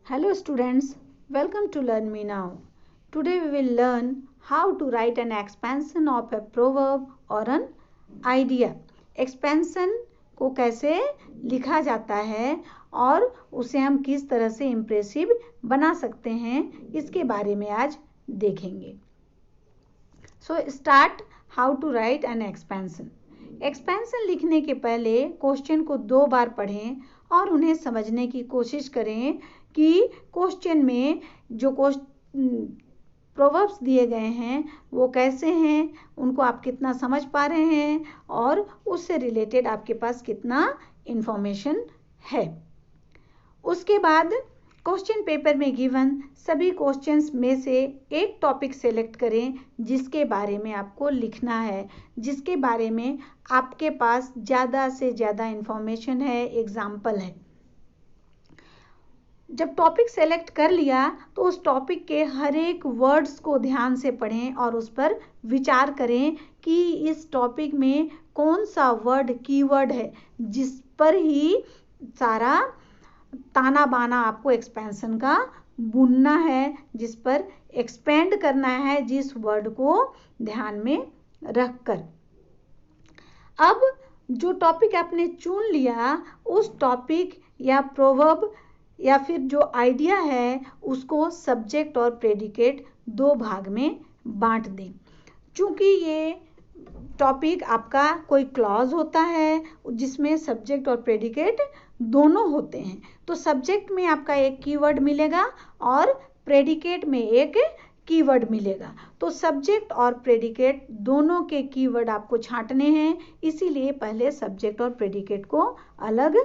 Hello students, welcome to Learn Me Now. Today we will learn how to write an expansion of a proverb or an idea. Expansion को कैसे लिखा जाता है और उसे हम किस तरह से इम्प्रेसिव बना सकते हैं, इसके बारे में आज देखेंगे. So start how to write an expansion. Expansion लिखने के पहले क्वेश्चन को 2 बार पढ़ें और उन्हें समझने की कोशिश करें कि क्वेश्चन में जो प्रोवर्ब्स दिए गए हैं वो कैसे हैं, उनको आप कितना समझ पा रहे हैं और उससे रिलेटेड आपके पास कितना इंफॉर्मेशन है. उसके बाद क्वेश्चन पेपर में गिवन सभी क्वेश्चंस में से एक टॉपिक सेलेक्ट करें जिसके बारे में आपको लिखना है, जिसके बारे में आपके पास ज़्यादा से ज़्यादा इंफॉर्मेशन है, एग्जाम्पल है. जब टॉपिक सेलेक्ट कर लिया तो उस टॉपिक के हर एक वर्ड्स को ध्यान से पढ़ें और उस पर विचार करें कि इस टॉपिक में कौन सा वर्ड कीवर्ड है जिस पर ही सारा ताना बाना आपको एक्सपेंशन का बुनना है, जिस पर एक्सपेंड करना है, जिस वर्ड को ध्यान में रखकर. अब जो टॉपिक आपने चुन लिया उस टॉपिक या प्रोवर्ब या फिर जो आइडिया है उसको सब्जेक्ट और प्रेडिकेट 2 भाग में बांट दें. चूंकि ये टॉपिक आपका कोई क्लॉज होता है जिसमें सब्जेक्ट और प्रेडिकेट दोनों होते हैं, तो सब्जेक्ट में आपका एक कीवर्ड मिलेगा और प्रेडिकेट में एक कीवर्ड मिलेगा. तो सब्जेक्ट और प्रेडिकेट दोनों के कीवर्ड आपको छांटने हैं, इसीलिए पहले सब्जेक्ट और प्रेडिकेट को अलग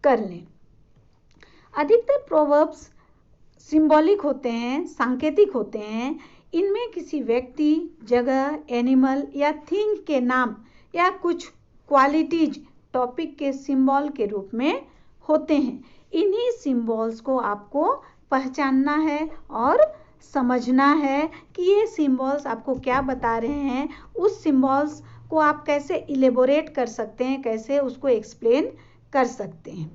कर लें. अधिकतर प्रोवर्ब्स सिंबॉलिक होते हैं, सांकेतिक होते हैं. इनमें किसी व्यक्ति, जगह, एनिमल या थिंग के नाम या कुछ क्वालिटीज टॉपिक के सिंबल के रूप में होते हैं. इन्हीं सिंबल्स को आपको पहचानना है और समझना है कि ये सिंबल्स आपको क्या बता रहे हैं. उस सिंबल्स को आप कैसे इलेबोरेट कर सकते हैं, कैसे उसको एक्सप्लेन कर सकते हैं.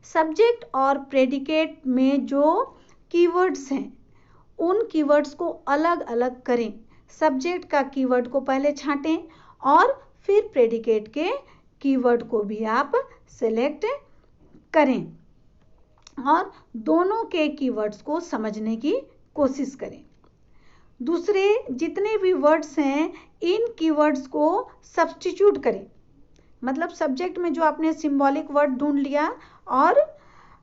सब्जेक्ट और प्रेडिकेट में जो कीवर्ड्स हैं उन कीवर्ड्स को अलग अलग करें. सब्जेक्ट का कीवर्ड को पहले छांटें और फिर प्रेडिकेट के कीवर्ड को भी आप सेलेक्ट करें और दोनों के कीवर्ड्स को समझने की कोशिश करें. दूसरे जितने भी वर्ड्स हैं इन कीवर्ड्स को सब्स्टिट्यूट करें. मतलब सब्जेक्ट में जो आपने सिंबॉलिक वर्ड ढूंढ लिया और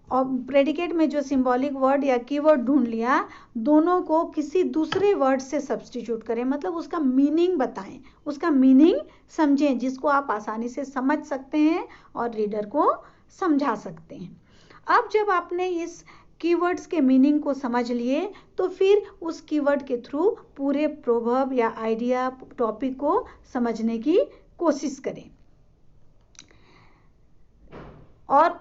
प्रेडिकेट में जो सिंबॉलिक वर्ड या कीवर्ड ढूंढ लिया, दोनों को किसी दूसरे वर्ड से सब्स्टिट्यूट करें. मतलब उसका मीनिंग बताएं, उसका मीनिंग समझें जिसको आप आसानी से समझ सकते हैं और रीडर को समझा सकते हैं. अब जब आपने इस कीवर्ड्स के मीनिंग को समझ लिए तो फिर उस कीवर्ड के थ्रू पूरे प्रोवर्ब या आइडिया टॉपिक को समझने की कोशिश करें. और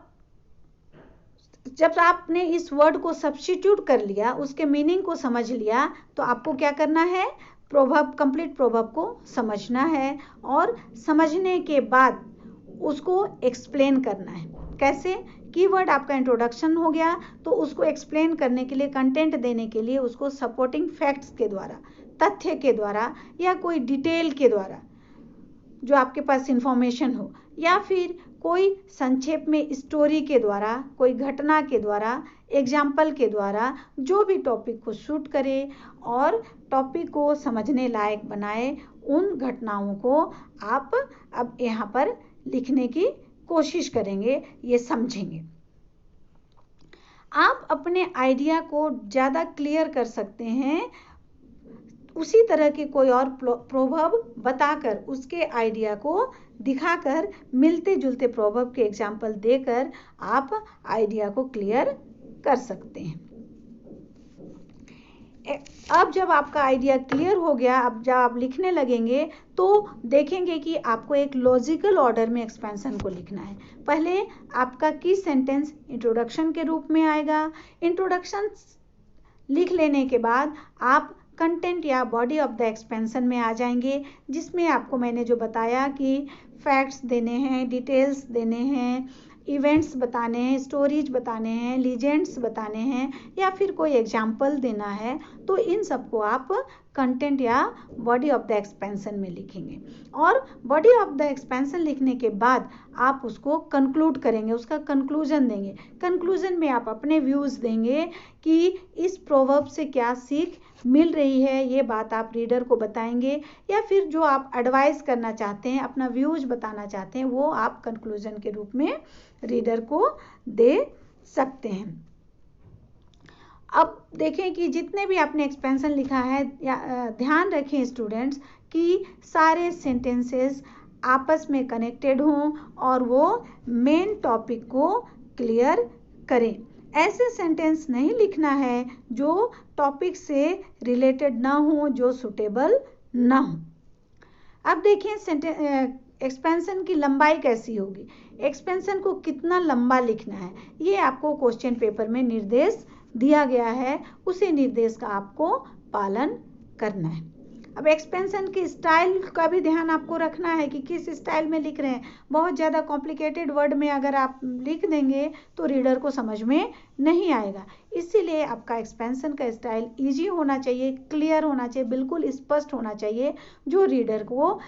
जब आपने इस वर्ड को सब्स्टिट्यूट कर लिया, उसके मीनिंग को समझ लिया, तो आपको क्या करना है, प्रोवर्ब, कंप्लीट प्रोवर्ब को समझना है और समझने के बाद उसको एक्सप्लेन करना है. कैसे? कीवर्ड आपका इंट्रोडक्शन हो गया तो उसको एक्सप्लेन करने के लिए, कंटेंट देने के लिए उसको सपोर्टिंग फैक्ट्स के द्वारा, तथ्य के द्वारा या कोई डिटेल के द्वारा जो आपके पास इंफॉर्मेशन हो, या फिर कोई संक्षेप में स्टोरी के द्वारा, कोई घटना के द्वारा, एग्जाम्पल के द्वारा, जो भी टॉपिक को शूट करे और टॉपिक को समझने लायक बनाए, उन घटनाओं को आप अब यहाँ पर लिखने की कोशिश करेंगे, ये समझेंगे. आप अपने आइडिया को ज़्यादा क्लियर कर सकते हैं उसी तरह के कोई और प्रोवर्ब बताकर, उसके आइडिया को दिखाकर, मिलते जुलते प्रोवर्ब के एग्जाम्पल देकर आप आइडिया को क्लियर कर सकते हैं. अब जब आपका आइडिया क्लियर हो गया, अब जब आप लिखने लगेंगे तो देखेंगे कि आपको एक लॉजिकल ऑर्डर में एक्सपेंशन को लिखना है. पहले आपका की सेंटेंस इंट्रोडक्शन के रूप में आएगा. इंट्रोडक्शन लिख लेने के बाद आप कंटेंट या बॉडी ऑफ द एक्सपेंशन में आ जाएंगे, जिसमें आपको मैंने जो बताया कि फैक्ट्स देने हैं, डिटेल्स देने हैं, इवेंट्स बताने हैं, स्टोरीज बताने हैं, लीजेंड्स बताने हैं या फिर कोई एग्जाम्पल देना है, तो इन सबको आप कंटेंट या बॉडी ऑफ द एक्सपेंशन में लिखेंगे। और बॉडी ऑफ द एक्सपेंशन लिखने के बाद आप उसको कंक्लूड करेंगे, उसका कंक्लूजन देंगे। कंक्लूजन में आप अपने व्यूज़ देंगे कि इस प्रोवर्ब से क्या सीख मिल रही है, ये बात आप रीडर को बताएंगे, या फिर जो आप एडवाइस करना चाहते हैं, अपना व्यूज बताना चाहते हैं, वो आप कंक्लूजन के रूप में रीडर को दे सकते हैं। अब देखें कि जितने भी आपने एक्सपेंशन लिखा है, ध्यान रखें स्टूडेंट्स कि सारे सेंटेंसेस आपस में कनेक्टेड हों और वो मेन टॉपिक को क्लियर करें। ऐसे सेंटेंस नहीं लिखना है जो टॉपिक से रिलेटेड ना हो, जो सुटेबल ना हो। अब देखें एक्सपेंशन की लंबाई कैसी होगी, एक्सपेंशन को कितना लंबा लिखना है, ये आपको क्वेश्चन पेपर में निर्देश दिया गया है, उसी निर्देश का आपको पालन करना है। अब एक्सपेंशन की स्टाइल का भी ध्यान आपको रखना है कि किस स्टाइल में लिख रहे हैं। बहुत ज़्यादा कॉम्प्लिकेटेड वर्ड में अगर आप लिख देंगे तो रीडर को समझ में नहीं आएगा। इसीलिए आपका एक्सपेंशन का स्टाइल इजी होना चाहिए, क्लियर होना चाहिए, बिल्कुल स्पष्ट होना चाहिए, जो रीडर को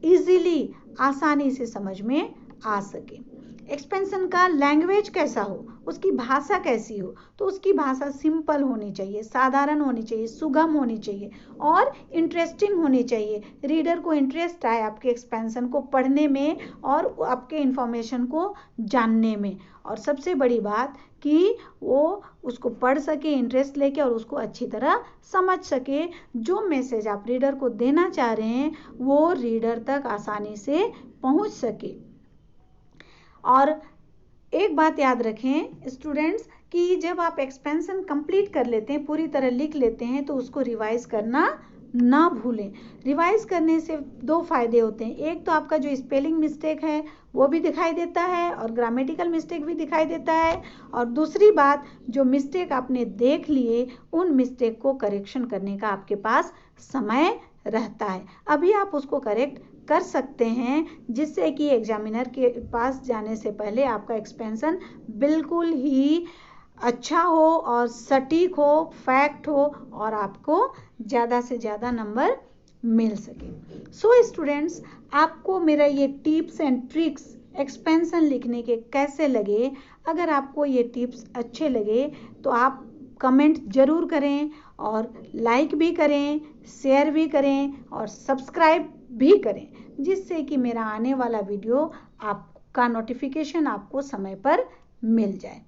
इजीली, आसानी से समझ में आ सके। एक्सपेंशन का लैंग्वेज कैसा हो, उसकी भाषा कैसी हो, तो उसकी भाषा सिंपल होनी चाहिए, साधारण होनी चाहिए, सुगम होनी चाहिए और इंटरेस्टिंग होनी चाहिए। रीडर को इंटरेस्ट आए आपके एक्सपेंशन को पढ़ने में और आपके इंफॉर्मेशन को जानने में, और सबसे बड़ी बात कि वो उसको पढ़ सके इंटरेस्ट लेके और उसको अच्छी तरह समझ सके। जो मैसेज आप रीडर को देना चाह रहे हैं वो रीडर तक आसानी से पहुंच सके। और एक बात याद रखें स्टूडेंट्स कि जब आप एक्सपेंशन कंप्लीट कर लेते हैं, पूरी तरह लिख लेते हैं, तो उसको रिवाइज करना ना भूलें। रिवाइज करने से दो फायदे होते हैं, एक तो आपका जो स्पेलिंग मिस्टेक है वो भी दिखाई देता है और ग्रामेटिकल मिस्टेक भी दिखाई देता है, और दूसरी बात, जो मिस्टेक आपने देख लिए उन मिस्टेक को करेक्शन करने का आपके पास समय रहता है, अभी आप उसको करेक्ट कर सकते हैं, जिससे कि एग्जामिनर के पास जाने से पहले आपका एक्सपेंशन बिल्कुल ही अच्छा हो और सटीक हो, फैक्ट हो और आपको ज़्यादा से ज़्यादा नंबर मिल सके। सो स्टूडेंट्स, आपको मेरा ये टिप्स एंड ट्रिक्स एक्सपेंशन लिखने के कैसे लगे? अगर आपको ये टिप्स अच्छे लगे तो आप कमेंट ज़रूर करें और लाइक भी करें, शेयर भी करें और सब्सक्राइब भी करें, जिससे कि मेरा आने वाला वीडियो आपका नोटिफिकेशन आपको समय पर मिल जाए।